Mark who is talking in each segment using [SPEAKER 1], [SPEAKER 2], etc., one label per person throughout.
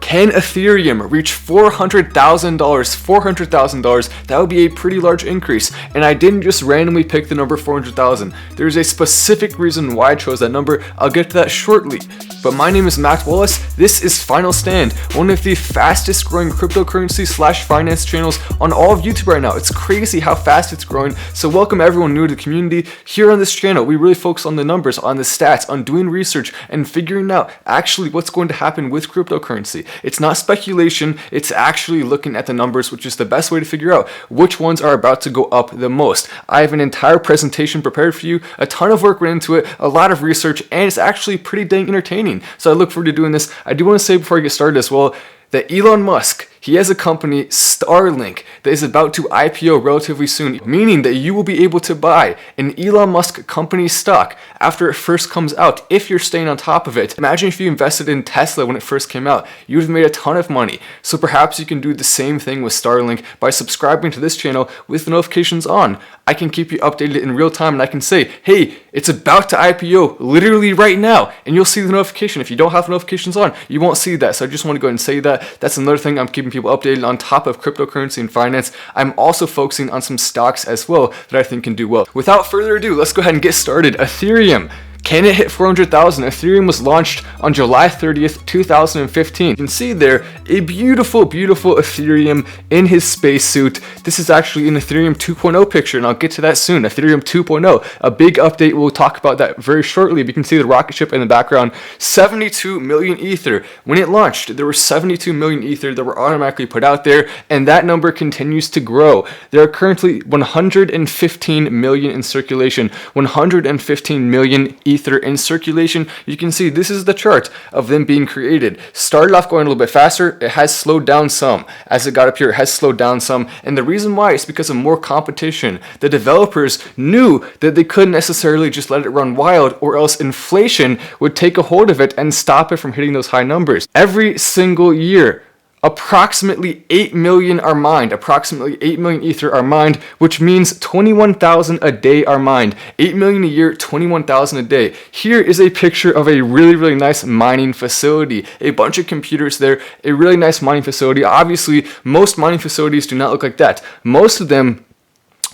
[SPEAKER 1] Can Ethereum reach $400,000? $400,000, that would be a pretty large increase. And I didn't just randomly pick the number 400,000. There's a specific reason why I chose that number. I'll get to that shortly. But my name is Max Wallace. This is Final Stand, one of the fastest growing cryptocurrency / finance channels on all of YouTube right now. It's crazy how fast it's growing. So welcome everyone new to the community. Here on this channel, we really focus on the numbers, on the stats, on doing research and figuring out actually what's going to happen with cryptocurrency. It's not speculation, it's actually looking at the numbers, which is the best way to figure out which ones are about to go up the most. I have an entire presentation prepared for you, a ton of work went into it, a lot of research, and it's actually pretty dang entertaining. So I look forward to doing this. I do want to say before I get started as well, that Elon Musk, he has a company, Starlink, that is about to IPO relatively soon, meaning that you will be able to buy an Elon Musk company stock after it first comes out, if you're staying on top of it. Imagine if you invested in Tesla when it first came out. You would have made a ton of money. So perhaps you can do the same thing with Starlink by subscribing to this channel with the notifications on. I can keep you updated in real time and I can say, hey, it's about to IPO literally right now, and you'll see the notification. If you don't have notifications on, you won't see that. So I just want to go ahead and say that. That's another thing I'm keeping people updated on top of cryptocurrency and finance. I'm also focusing on some stocks as well that I think can do well. Without further ado, let's go ahead and get started. Ethereum. Can it hit 400,000? Ethereum was launched on July 30th, 2015. You can see there a beautiful, beautiful Ethereum in his spacesuit. This is actually an Ethereum 2.0 picture, and I'll get to that soon. Ethereum 2.0, a big update. We'll talk about that very shortly. But you can see the rocket ship in the background. 72 million Ether. When it launched, there were 72 million Ether that were automatically put out there, and that number continues to grow. There are currently 115 million in circulation. 115 million Ether in circulation. You can see this is the chart of them being created. Started off going a little bit faster. It has slowed down some. As it got up here, it has slowed down some. And the reason why is because of more competition. The developers knew that they couldn't necessarily just let it run wild, or else inflation would take a hold of it and stop it from hitting those high numbers. Every single year, approximately 8 million are mined. Approximately 8 million Ether are mined, which means 21,000 a day are mined. 8 million a year, 21,000 a day. Here is a picture of a really, really nice mining facility. A bunch of computers there, a really nice mining facility. Obviously, most mining facilities do not look like that. Most of them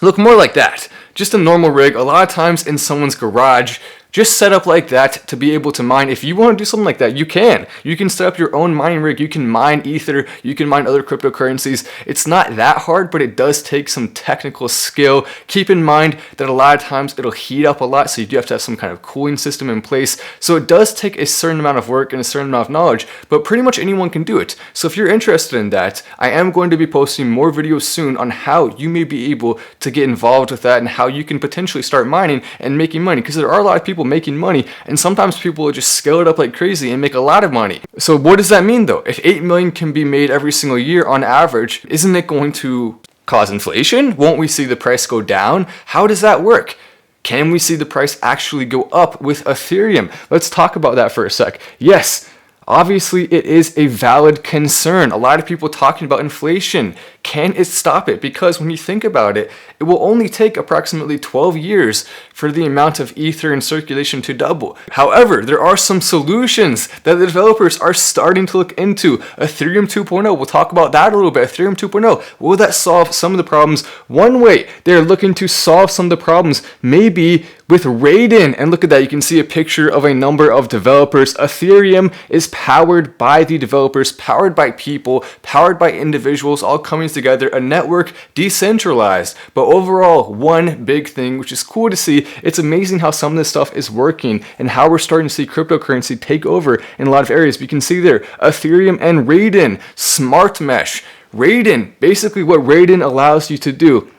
[SPEAKER 1] look more like that. Just a normal rig, a lot of times in someone's garage, just set up like that to be able to mine. If you want to do something like that, you can. You can set up your own mining rig. You can mine Ether. You can mine other cryptocurrencies. It's not that hard, but it does take some technical skill. Keep in mind that a lot of times it'll heat up a lot, so you do have to have some kind of cooling system in place. So it does take a certain amount of work and a certain amount of knowledge, but pretty much anyone can do it. So if you're interested in that, I am going to be posting more videos soon on how you may be able to get involved with that and how you can potentially start mining and making money, because there are a lot of people making money, and sometimes people will just scale it up like crazy and make a lot of money. So what does that mean though? If 8 million can be made every single year on average, isn't it going to cause inflation? Won't we see the price go down? How does that work? Can we see the price actually go up with Ethereum? Let's talk about that for a sec. Yes, obviously it is a valid concern. A lot of people talking about inflation. Can it stop it? Because when you think about it, it will only take approximately 12 years for the amount of Ether in circulation to double. However, there are some solutions that the developers are starting to look into. Ethereum 2.0, we'll talk about that a little bit. Ethereum 2.0, will that solve some of the problems? One way they're looking to solve some of the problems may be with Raiden. And look at that, you can see a picture of a number of developers. Ethereum is powered by the developers, powered by people, powered by individuals, all coming together, a network decentralized. But overall, one big thing, which is cool to see, it's amazing how some of this stuff is working and how we're starting to see cryptocurrency take over in a lot of areas. But you can see there, Ethereum and Raiden, Smart Mesh. Raiden, basically what Raiden allows you to do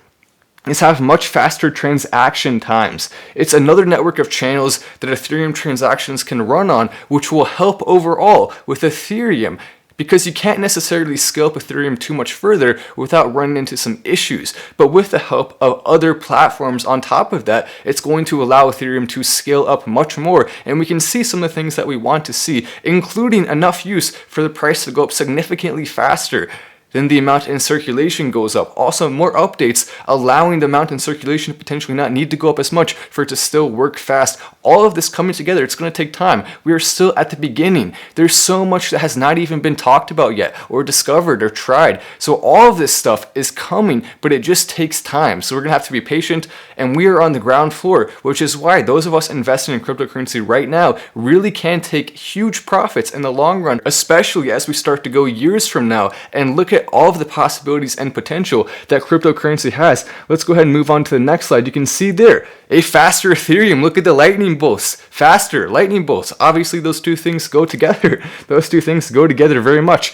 [SPEAKER 1] is have much faster transaction times. It's another network of channels that Ethereum transactions can run on, which will help overall with Ethereum, because you can't necessarily scale up Ethereum too much further without running into some issues. But with the help of other platforms on top of that, it's going to allow Ethereum to scale up much more, and we can see some of the things that we want to see, including enough use for the price to go up significantly faster. then the amount in circulation goes up. Also, more updates allowing the amount in circulation to potentially not need to go up as much for it to still work fast. All of this coming together, it's going to take time. We are still at the beginning. There's so much that has not even been talked about yet or discovered or tried. So all of this stuff is coming, but it just takes time. So we're going to have to be patient, and we are on the ground floor, which is why those of us investing in cryptocurrency right now really can take huge profits in the long run, especially as we start to go years from now and look at all of the possibilities and potential that cryptocurrency has. Let's go ahead and move on to the next slide. You can see there a faster Ethereum. Look at the lightning bolts. Faster lightning bolts. Obviously, those two things go together. Those two things go together very much.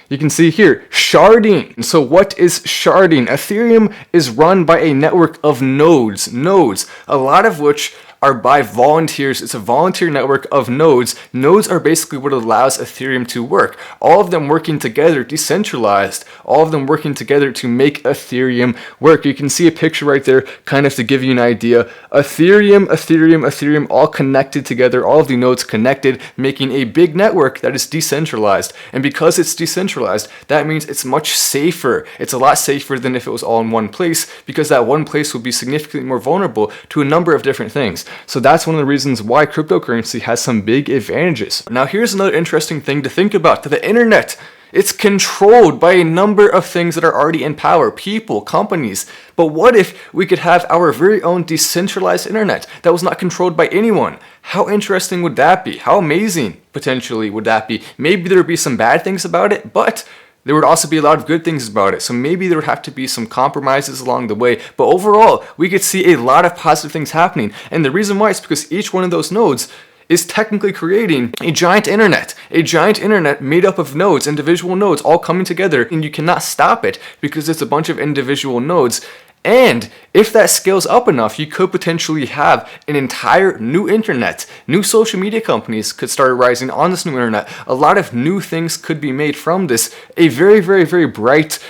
[SPEAKER 1] You can see here, sharding. So what is sharding? Ethereum is run by a network of nodes, a lot of which are by volunteers. It's a volunteer network of nodes. Nodes are basically what allows Ethereum to work. All of them working together, decentralized. All of them working together to make Ethereum work. You can see a picture right there, kind of to give you an idea. Ethereum, all connected together, all of the nodes connected, making a big network that is decentralized. And because it's decentralized, that means it's much safer. It's a lot safer than if it was all in one place, because that one place would be significantly more vulnerable to a number of different things. So that's one of the reasons why cryptocurrency has some big advantages. Now here's another interesting thing to think about. The internet, it's controlled by a number of things that are already in power, people, companies. But what if we could have our very own decentralized internet that was not controlled by anyone? How interesting would that be? How amazing, potentially, would that be? Maybe there would be some bad things about it, but there would also be a lot of good things about it. So maybe there would have to be some compromises along the way. But overall, we could see a lot of positive things happening. And the reason why is because each one of those nodes is technically creating a giant internet made up of nodes, individual nodes all coming together, and you cannot stop it because it's a bunch of individual nodes. And if that scales up enough, you could potentially have an entire new internet. New social media companies could start rising on this new internet. A lot of new things could be made from this. A very, very, very bright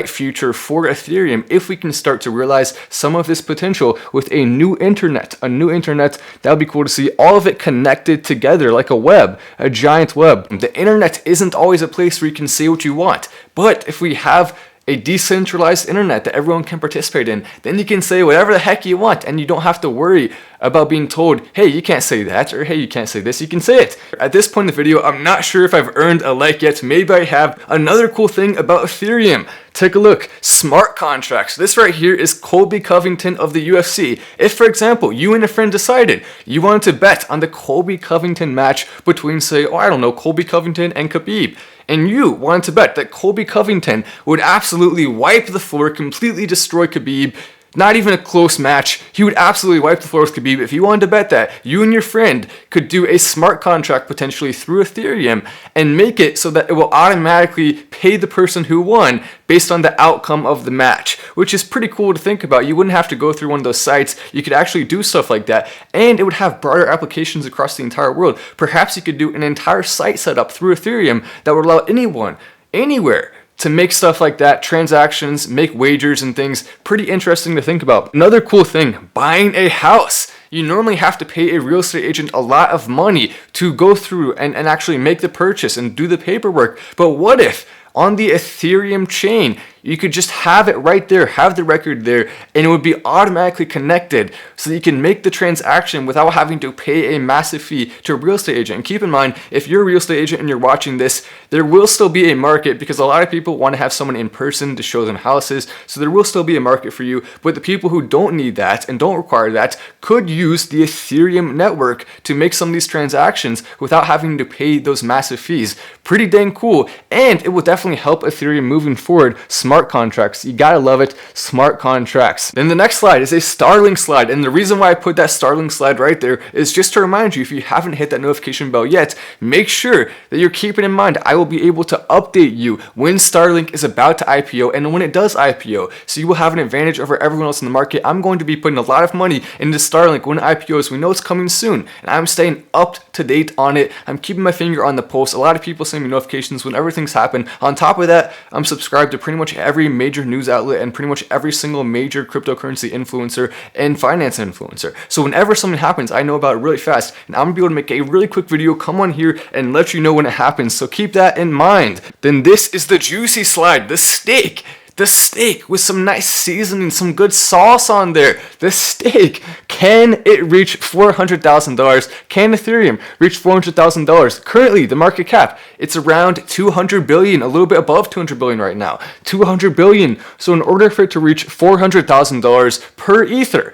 [SPEAKER 1] future for Ethereum if we can start to realize some of this potential with a new internet. That would be cool to see all of it connected together like a web, a giant web. The internet isn't always a place where you can say what you want, but if we have a decentralized internet that everyone can participate in, then you can say whatever the heck you want, and you don't have to worry about being told, hey, you can't say that, or hey, you can't say this. You can say it. At this point in the video, I'm not sure if I've earned a like yet. Maybe I have. Another cool thing about Ethereum, take a look. Smart contracts. This right here is Colby Covington of the UFC. If, for example, you and a friend decided you wanted to bet on the Colby Covington match between, say, Colby Covington and Khabib, and you wanted to bet that Colby Covington would absolutely wipe the floor, completely destroy Khabib, not even a close match, he would absolutely wipe the floor with Khabib. If you wanted to bet that, you and your friend could do a smart contract potentially through Ethereum and make it so that it will automatically pay the person who won based on the outcome of the match, which is pretty cool to think about. You wouldn't have to go through one of those sites. You could actually do stuff like that, and it would have broader applications across the entire world. Perhaps you could do an entire site setup through Ethereum that would allow anyone, anywhere, to make stuff like that, transactions, make wagers and things. Pretty interesting to think about. Another cool thing, buying a house. You normally have to pay a real estate agent a lot of money to go through and actually make the purchase and do the paperwork. But what if on the Ethereum chain, you could just have it right there, have the record there, and it would be automatically connected so that you can make the transaction without having to pay a massive fee to a real estate agent. And keep in mind, if you're a real estate agent and you're watching this, there will still be a market because a lot of people want to have someone in person to show them houses, so there will still be a market for you. But the people who don't need that and don't require that could use the Ethereum network to make some of these transactions without having to pay those massive fees. Pretty dang cool, and it will definitely help Ethereum moving forward. Smart contracts, you gotta love it. Smart contracts. Then the next slide is a Starlink slide, and the reason why I put that Starlink slide right there is just to remind you, if you haven't hit that notification bell yet, make sure that you're keeping in mind I will be able to update you when Starlink is about to IPO and when it does IPO, so you will have an advantage over everyone else in the market. I'm going to be putting a lot of money into Starlink when it IPOs. We know it's coming soon, and I'm staying up to date on it. I'm keeping my finger on the pulse. A lot of people send me notifications when everything's happened. On top of that, I'm subscribed to pretty much every major news outlet and pretty much every single major cryptocurrency influencer and finance influencer. So whenever something happens, I know about it really fast, and I'm gonna be able to make a really quick video, come on here and let you know when it happens. So keep that in mind. Then this is the juicy slide, the steak. The steak with some nice seasoning, some good sauce on there. The steak. Can it reach $400,000? Can Ethereum reach $400,000? Currently, the market cap, it's around 200 billion, a little bit above 200 billion right now. 200 billion. So in order for it to reach $400,000 per Ether,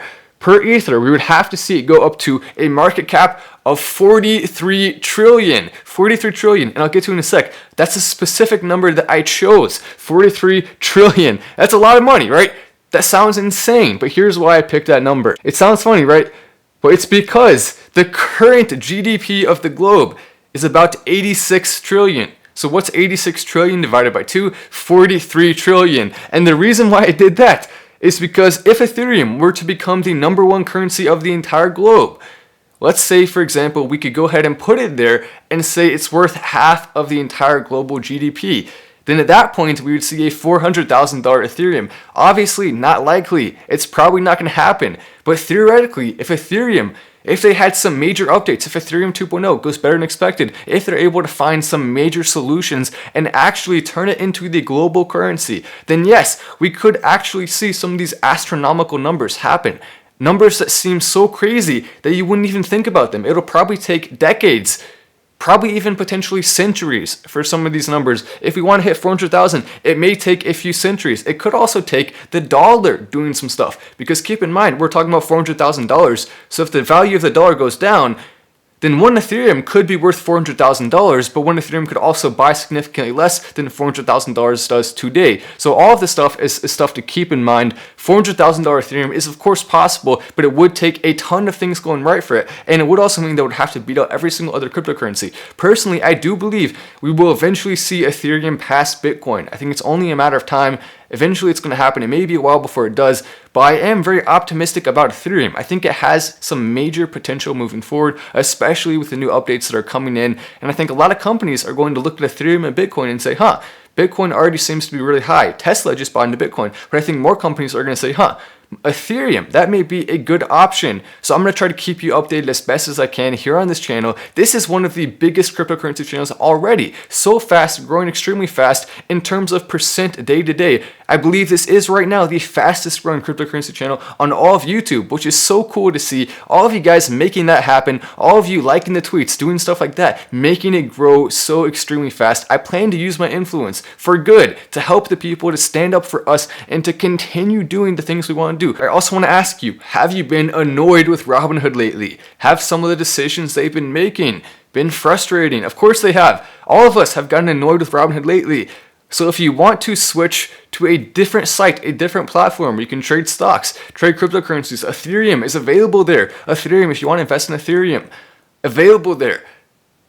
[SPEAKER 1] we would have to see it go up to a market cap of 43 trillion. 43 trillion, and I'll get to it in a sec. That's a specific number that I chose. 43 trillion. That's a lot of money, right? That sounds insane, but here's why I picked that number. It sounds funny, right? But it's because the current GDP of the globe is about 86 trillion. So what's 86 trillion divided by 2? 43 trillion. And the reason why I did that is because if Ethereum were to become the #1 currency of the entire globe, let's say, for example, we could go ahead and put it there and say it's worth half of the entire global GDP. Then at that point, we would see a $400,000 Ethereum. Obviously, not likely. It's probably not going to happen. But theoretically, if they had some major updates, if Ethereum 2.0 goes better than expected, if they're able to find some major solutions and actually turn it into the global currency, then yes, we could actually see some of these astronomical numbers happen. Numbers that seem so crazy that you wouldn't even think about them. It'll probably take decades, probably even potentially centuries for some of these numbers. If we want to hit 400,000, it may take a few centuries. It could also take the dollar doing some stuff, because keep in mind, we're talking about $400,000. So if the value of the dollar goes down, then one Ethereum could be worth $400,000, but one Ethereum could also buy significantly less than $400,000 does today. So all of this stuff is stuff to keep in mind. $400,000 Ethereum is of course possible, but it would take a ton of things going right for it, and it would also mean that it would have to beat out every single other cryptocurrency. Personally, I do believe we will eventually see Ethereum pass Bitcoin. I think it's only a matter of time. Eventually it's going to happen. It may be a while before it does, but I am very optimistic about Ethereum. I think it has some major potential moving forward, especially with the new updates that are coming in. And I think a lot of companies are going to look at Ethereum and Bitcoin and say, Bitcoin already seems to be really high. Tesla just bought into Bitcoin. But I think more companies are going to say, Ethereum, that may be a good option. So I'm going to try to keep you updated as best as I can here on this channel. This is one of the biggest cryptocurrency channels already. So fast, growing extremely fast in terms of percent day to day. I believe this is right now the fastest growing cryptocurrency channel on all of YouTube, which is so cool to see. All of you guys making that happen, all of you liking the tweets, doing stuff like that, making it grow so extremely fast. I plan to use my influence for good, to help the people, to stand up for us, and to continue doing the things we want to do. I also want to ask you, have you been annoyed with Robinhood lately? Have some of the decisions they've been making been frustrating? Of course they have. All of us have gotten annoyed with Robinhood lately. So if you want to switch to a different site, a different platform where you can trade stocks, trade cryptocurrencies, Ethereum is available there. Ethereum, if you want to invest in Ethereum, available there.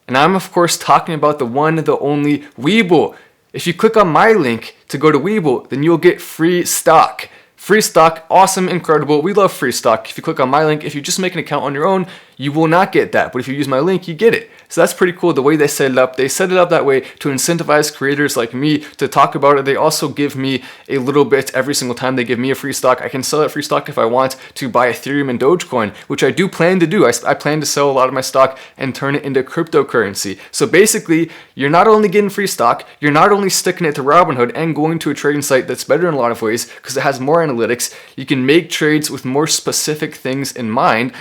[SPEAKER 1] And I'm of course talking about the one, the only Webull. If you click on my link to go to Webull, then you'll get free stock. Free stock, awesome, incredible. We love free stock. If you click on my link, if you just make an account on your own, you will not get that. But if you use my link, you get it. So that's pretty cool the way they set it up. They set it up that way to incentivize creators like me to talk about it. They also give me a little bit every single time they give me a free stock. I can sell that free stock if I want to buy Ethereum and Dogecoin, which I do plan to do. I plan to sell a lot of my stock and turn it into cryptocurrency. So basically, you're not only getting free stock, you're not only sticking it to Robinhood and going to a trading site that's better in a lot of ways because it has more analytics. You can make trades with more specific things in mind,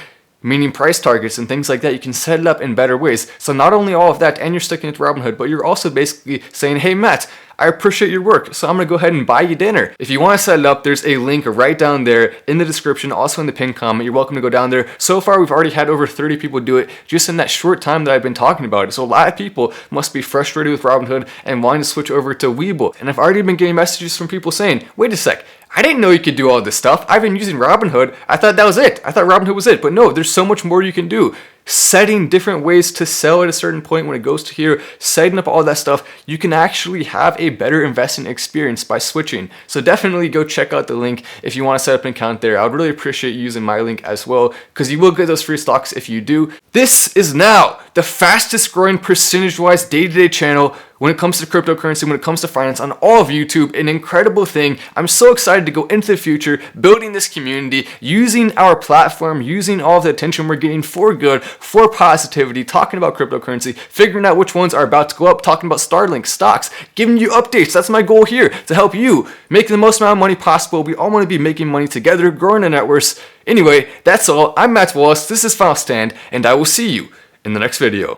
[SPEAKER 1] meaning price targets and things like that. You can set it up in better ways. So not only all of that, and you're sticking it to Robinhood, but you're also basically saying, hey Matt, I appreciate your work, so I'm gonna go ahead and buy you dinner. If you wanna set it up, there's a link right down there in the description, also in the pinned comment. You're welcome to go down there. So far, we've already had over 30 people do it just in that short time that I've been talking about it. So a lot of people must be frustrated with Robinhood and wanting to switch over to Webull. And I've already been getting messages from people saying, wait a sec, I didn't know you could do all this stuff. I've been using Robinhood. I thought that was it. I thought Robinhood was it. But no, there's so much more you can do. Setting different ways to sell at a certain point when it goes to here, setting up all that stuff, you can actually have a better investing experience by switching. So definitely go check out the link if you want to set up an account there. I would really appreciate you using my link as well, because you will get those free stocks if you do. This is now the fastest growing percentage-wise day-to-day channel when it comes to cryptocurrency, when it comes to finance on all of YouTube. An incredible thing. I'm so excited to go into the future, building this community, using our platform, using all of the attention we're getting for good, for positivity, talking about cryptocurrency, figuring out which ones are about to go up, talking about Starlink, stocks, giving you updates. That's my goal here, to help you make the most amount of money possible. We all want to be making money together, growing our networks. Anyway, that's all. I'm Matt Wallace. This is Final Stand, and I will see you in the next video.